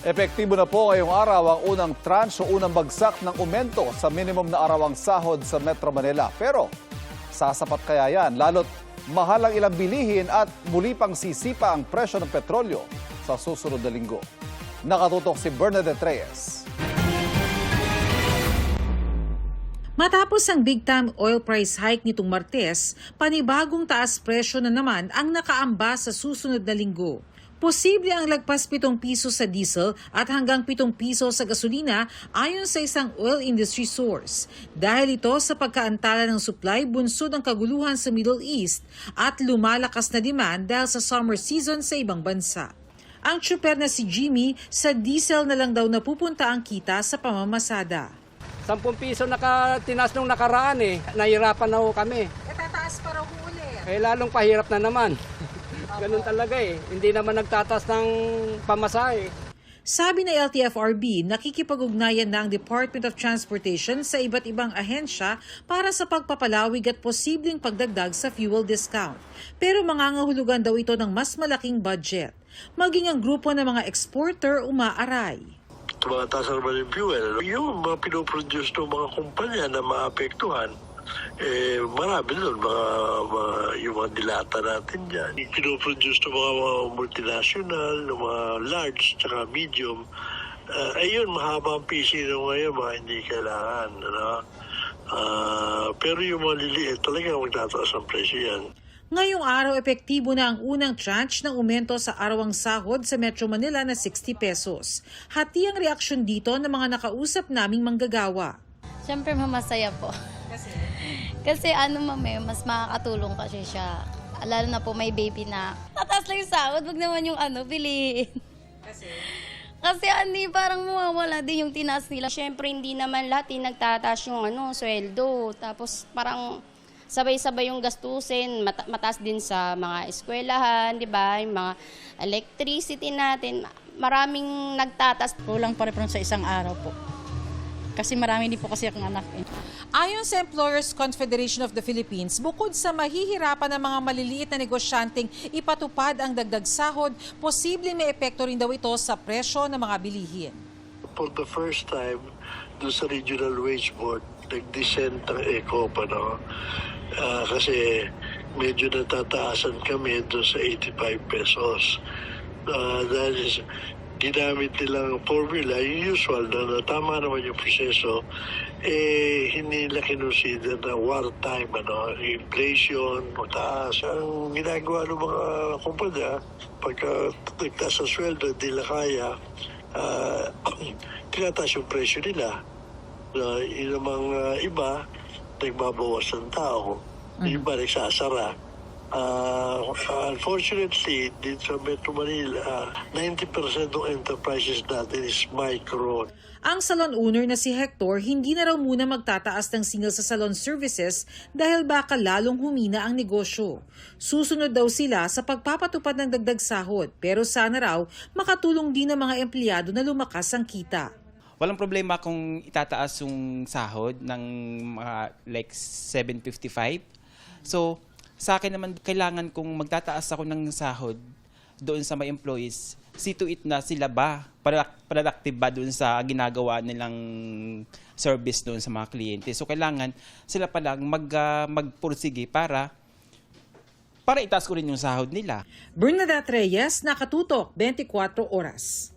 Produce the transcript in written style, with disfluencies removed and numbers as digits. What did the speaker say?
Epektibo na po ngayong araw ang unang tranche o unang bagsak ng aumento sa minimum na arawang sahod sa Metro Manila. Pero sasapat kaya yan? Lalo't mahal ang ilang bilihin at muli pang sisipa ang presyo ng petrolyo sa susunod na linggo. Nakatutok si Bernadette Reyes. Matapos ang big-time oil price hike nitong Martes, panibagong taas presyo na naman ang nakaamba sa susunod na linggo. Posible ang lagpas 7 piso sa diesel at hanggang 7 piso sa gasolina ayon sa isang oil industry source. Dahil ito sa pagkaantala ng supply bunsod ng kaguluhan sa Middle East at lumalakas na demand dahil sa summer season sa ibang bansa. Ang tsuper na si Jimmy, sa diesel na lang daw napupunta ang kita sa pamamasada. 10 piso tinaas nung nakaraan nahirapan na ho kami. Tataas pa raw uli. Lalong pahirap na naman. Ganun talaga hindi naman nagtataas ng pamasahe. Sabi ng LTFRB, nakikipag-ugnayan na ang Department of Transportation sa iba't ibang ahensya para sa pagpapalawig at posibleng pagdagdag sa fuel discount. Pero mangangahulugan daw ito ng mas malaking budget. Maging ang grupo ng mga exporter umaaray. Tumataas naman yung fuel. Yung mga pinoproduce ng mga kumpanya na maapektuhan, marami doon, yung mga dilata natin dyan. Pinoproduce ng mga multinational, ng mga large, tsaka medium. Ayun, mahaba ang PC ngayon, mga hindi kailangan. Pero yung mga liliit, talaga magtataas ang presyo yan. Ngayong araw, epektibo na ang unang tranche ng aumento sa arawang sahod sa Metro Manila na 60 pesos. Hati ang reaksyon dito ng mga nakausap naming manggagawa. Siyempre, masaya po. Kasi mas makakatulong kasi siya. Lalo na po may baby na. Tataas lang yung sahod, wag naman yung piliin. Kasi parang mawawala din yung tinaas nila. Siyempre, hindi naman lahat nagtataas yung sweldo. Tapos parang sabay-sabay yung gastusin, mataas din sa mga eskwelahan, di ba? Yung mga electricity natin, maraming nagtatas. Kulang pa rin sa isang araw po. Kasi marami din po kasi akong anak. Ayon sa Employers Confederation of the Philippines, bukod sa mahihirapan ng mga maliliit na negosyanteng ipatupad ang dagdag sahod, posibleng may epekto rin daw ito sa presyo ng mga bilihin. For the first time, doon sa Regional Wage Board, nag-descent ang ECOP, kasi medyo natataasan kami doon sa 85 pesos. Dahil ginamit nilang formula, yung usual na tama naman yung proseso, hindi nila kinonsider na wartime, inflation, mataas. Ang ginagawa ng mga kumpanya, pagka nagtaas ang sweldo, hindi nila kaya, tinataas yung presyo nila. Yung mga iba, nagbabawas ng tao. Yung iba, nagsasara. Unfortunately, dito sa Metro Manila, 90% ng enterprises natin is micro. Ang salon owner na si Hector, hindi na raw muna magtataas ng singil sa salon services dahil baka lalong humina ang negosyo. Susunod daw sila sa pagpapatupad ng dagdag sahod, pero sana raw makatulong din ang mga empleyado na lumakas ang kita. Walang problema kung itataas yung sahod ng mga like 755. So, sa akin naman, kailangan kung magtataas ako ng sahod doon sa mga employees, see to it na sila ba, productive ba doon sa ginagawa nilang service doon sa mga kliyente. So, kailangan sila pa lang magpursige para itaas ko rin yung sahod nila. Bernadette Reyes, Nakatutok, 24 Oras.